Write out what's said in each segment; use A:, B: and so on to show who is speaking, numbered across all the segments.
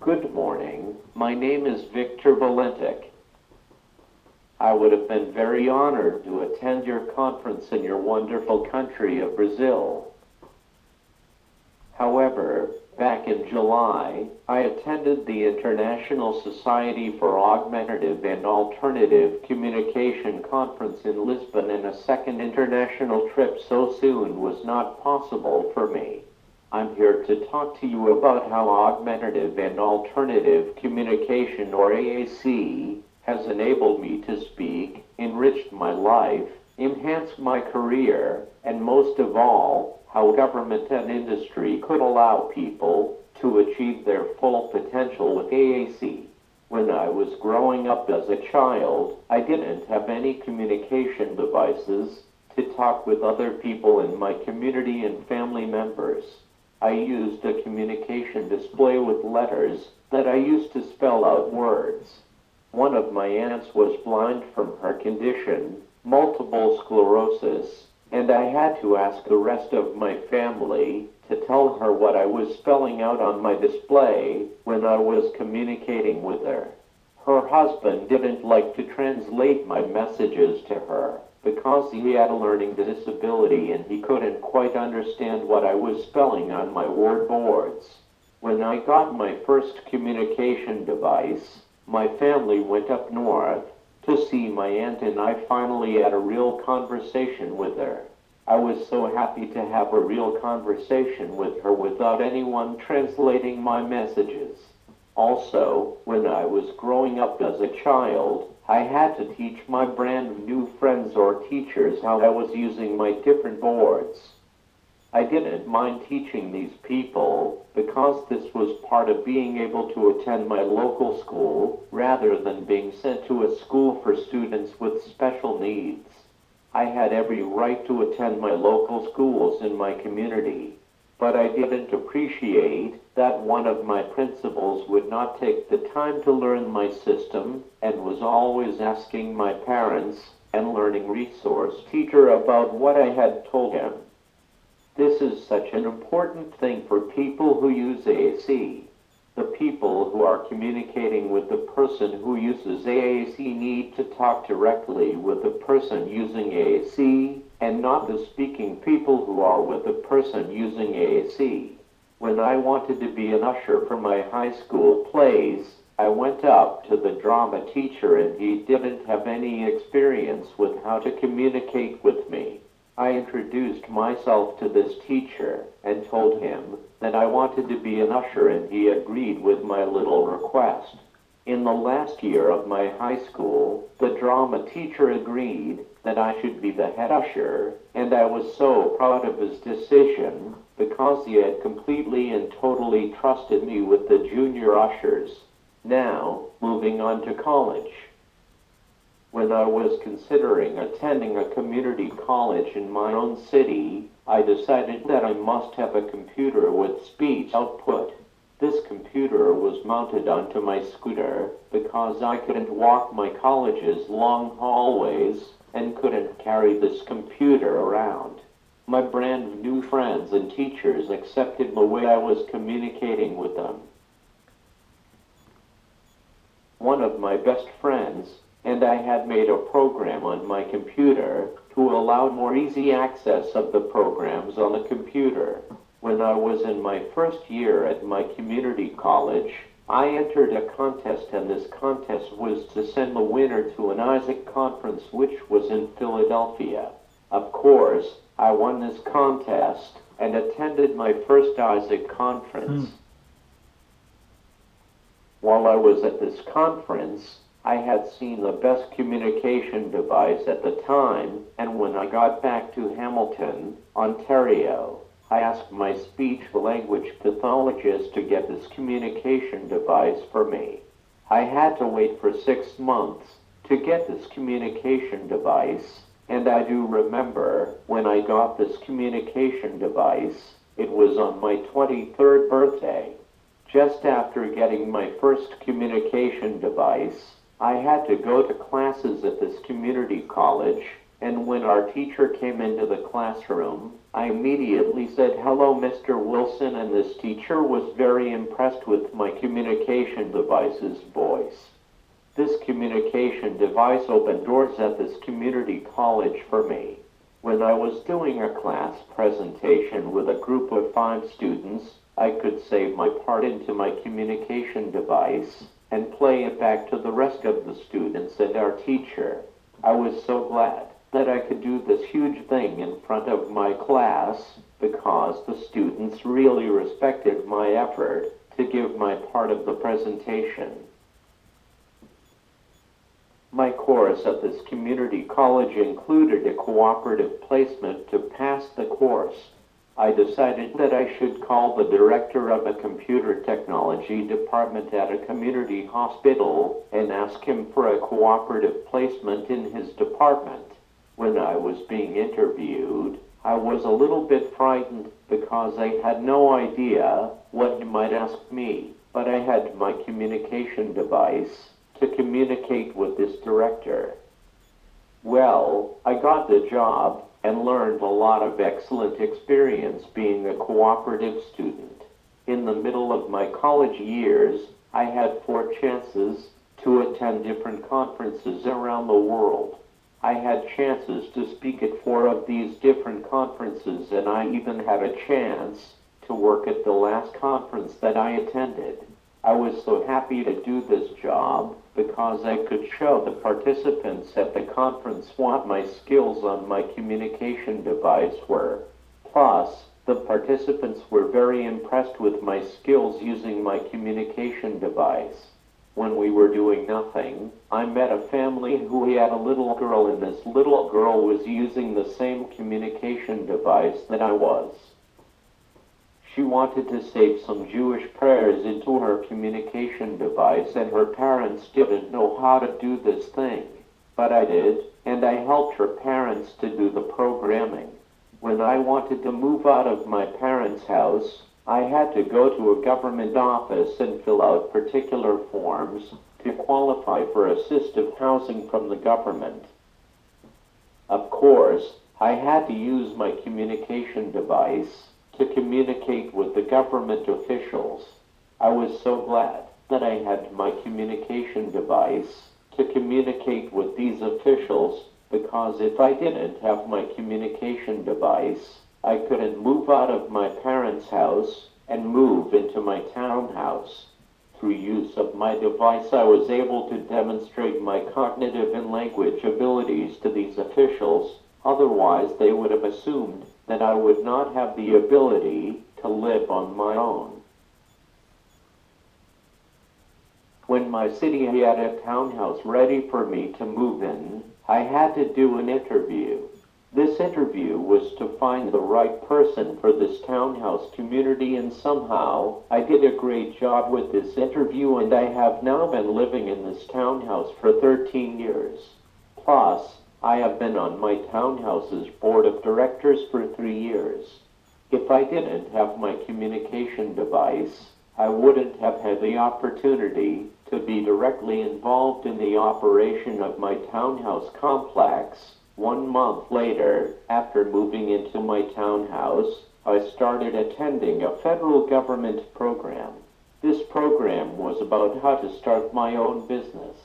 A: Good morning, my name is Victor Valentic. I would have been very honored to attend your conference in your wonderful country of Brazil. However, back in July, I attended the International Society for Augmentative and Alternative Communication Conference in Lisbon, and a second international trip so soon was not possible for me. I'm here to talk to you about how Augmentative and Alternative Communication, or AAC, has enabled me to speak, enriched my life, enhanced my career, and most of all, how government and industry could allow people to achieve their full potential with AAC. When I was growing up as a child, I didn't have any communication devices to talk with other people in my community and family members. I used a communication display with letters that I used to spell out words. One of my aunts was blind from her condition, multiple sclerosis, and I had to ask the rest of my family to tell her what I was spelling out on my display when I was communicating with her. Her husband didn't like to translate my messages to her because he had a learning disability and he couldn't quite understand what I was spelling on my word boards. When I got my first communication device, my family went up north to see my aunt, and I finally had a real conversation with her. I was so happy to have a real conversation with her without anyone translating my messages. Also, when I was growing up as a child, I had to teach my brand new friends or teachers how I was using my different boards. I didn't mind teaching these people because this was part of being able to attend my local school rather than being sent to a school for students with special needs. I had every right to attend my local schools in my community, but I didn't appreciate that one of my principals would not take the time to learn my system and was always asking my parents and learning resource teacher about what I had told him. This is such an important thing for people who use AAC. The people who are communicating with the person who uses AAC need to talk directly with the person using AAC and not the speaking people who are with the person using AAC. When I wanted to be an usher for my high school plays, I went up to the drama teacher and he didn't have any experience with how to communicate with me. I introduced myself to this teacher and told him that I wanted to be an usher, and he agreed with my little request. In the last year of my high school, the drama teacher agreed that I should be the head usher, and I was so proud of his decision because he had completely and totally trusted me with the junior ushers. Now, moving on to college. When I was considering attending a community college in my own city, I decided that I must have a computer with speech output. This computer was mounted onto my scooter because I couldn't walk my college's long hallways and couldn't carry this computer around. My brand new friends and teachers accepted the way I was communicating with them. One of my best friends and I had made a program on my computer to allow more easy access of the programs on the computer. When I was in my first year at my community college, I entered a contest, and this contest was to send the winner to an Isaac conference which was in Philadelphia. Of course, I won this contest and attended my first Isaac conference. While I was at this conference, I had seen the best communication device at the time, and when I got back to Hamilton, Ontario, I asked my speech-language pathologist to get this communication device for me. I had to wait for 6 months to get this communication device, and I do remember when I got this communication device, it was on my 23rd birthday. Just after getting my first communication device, I had to go to classes at this community college, and when our teacher came into the classroom, I immediately said, "Hello, Mr. Wilson," and this teacher was very impressed with my communication device's voice. This communication device opened doors at this community college for me. When I was doing a class presentation with a group of 5 students, I could save my part into my communication device and play it back to the rest of the students and our teacher. I was so glad that I could do this huge thing in front of my class because the students really respected my effort to give my part of the presentation. My course at this community college included a cooperative placement to pass the course. I decided that I should call the director of a computer technology department at a community hospital and ask him for a cooperative placement in his department. When I was being interviewed, I was a little bit frightened because I had no idea what he might ask me, but I had my communication device to communicate with this director. Well, I got the job and learned a lot of excellent experience being a cooperative student. In the middle of my college years, I had 4 chances to attend different conferences around the world. I had chances to speak at 4 of these different conferences, and I even had a chance to work at the last conference that I attended. I was so happy to do this job because I could show the participants at the conference what my skills on my communication device were. Plus, the participants were very impressed with my skills using my communication device. When we were doing nothing, I met a family who had a little girl, and this little girl was using the same communication device that I was. She wanted to save some Jewish prayers into her communication device, and her parents didn't know how to do this thing. But I did, and I helped her parents to do the programming. When I wanted to move out of my parents' house, I had to go to a government office and fill out particular forms to qualify for assistive housing from the government. Of course, I had to use my communication device to communicate with the government officials. I was so glad that I had my communication device to communicate with these officials, because if I didn't have my communication device, I couldn't move out of my parents' house and move into my townhouse. Through use of my device, I was able to demonstrate my cognitive and language abilities to these officials. Otherwise, they would have assumed that I would not have the ability to live on my own. When my city had a townhouse ready for me to move in, I had to do an interview. This interview was to find the right person for this townhouse community, and somehow I did a great job with this interview, and I have now been living in this townhouse for 13 years. Plus, I have been on my townhouse's board of directors for 3 years. If I didn't have my communication device, I wouldn't have had the opportunity to be directly involved in the operation of my townhouse complex. 1 month later, after moving into my townhouse, I started attending a federal government program. This program was about how to start my own business.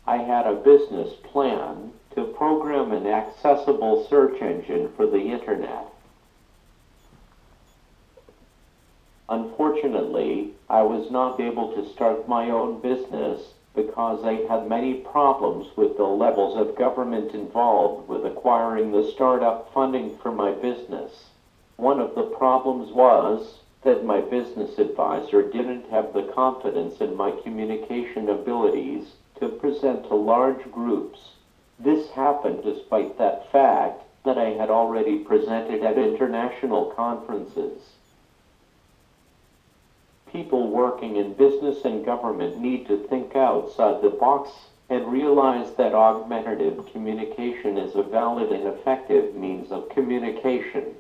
A: I had a business plan to program an accessible search engine for the internet. Unfortunately, I was not able to start my own business because I had many problems with the levels of government involved with acquiring the startup funding for my business. One of the problems was that my business advisor didn't have the confidence in my communication abilities to present to large groups. This happened despite that fact that I had already presented at international conferences. People working in business and government need to think outside the box and realize that augmentative communication is a valid and effective means of communication.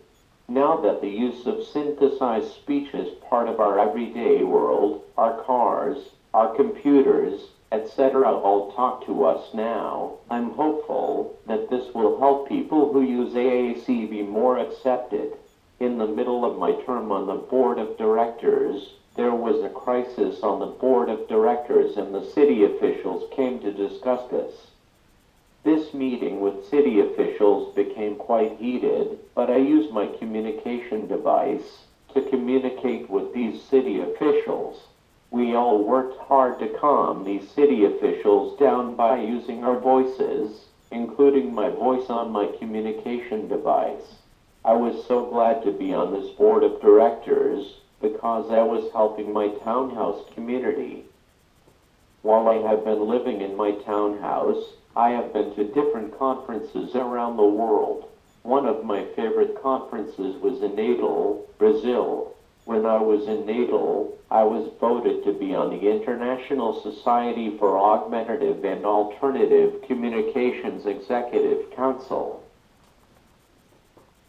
A: Now that the use of synthesized speech is part of our everyday world, our cars, our computers, etc. all talk to us now. I'm hopeful that this will help people who use AAC be more accepted. In the middle of my term on the board of directors, there was a crisis on the board of directors and the city officials came to discuss this. This meeting with city officials became quite heated, but I used my communication device to communicate with these city officials. We all worked hard to calm these city officials down by using our voices, including my voice on my communication device. I was so glad to be on this board of directors because I was helping my townhouse community. While I have been living in my townhouse, I have been to different conferences around the world. One of my favorite conferences was in Natal, Brazil. When I was in Natal, I was voted to be on the International Society for Augmentative and Alternative Communications Executive Council.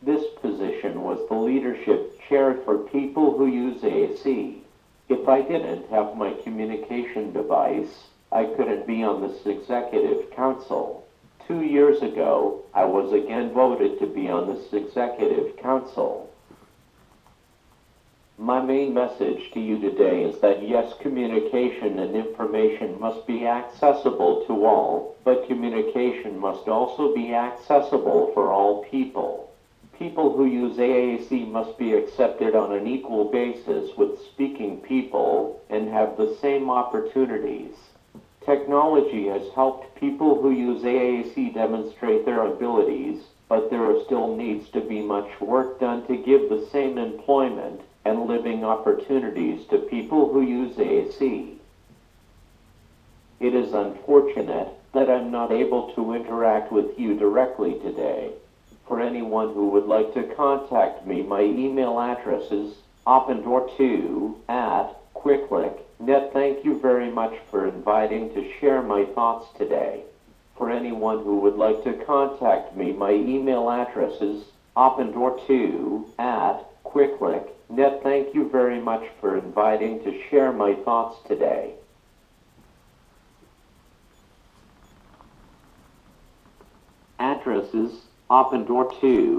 A: This position was the leadership chair for people who use AAC. If I didn't have my communication device, I couldn't be on this executive council. 2 years ago, I was again voted to be on this executive council. My main message to you today is that yes, communication and information must be accessible to all, but communication must also be accessible for all people. People who use AAC must be accepted on an equal basis with speaking people and have the same opportunities. Technology has helped people who use AAC demonstrate their abilities, but there still needs to be much work done to give the same employment and living opportunities to people who use AAC. It is unfortunate that I'm not able to interact with you directly today. For anyone who would like to contact me, my email address is opendor2@quicklick.net. Thank you very much for inviting to share my thoughts today. For anyone who would like to contact me, my email address is opendor2@quicklick.net. Thank you very much for inviting to share my thoughts today. Address is opendor2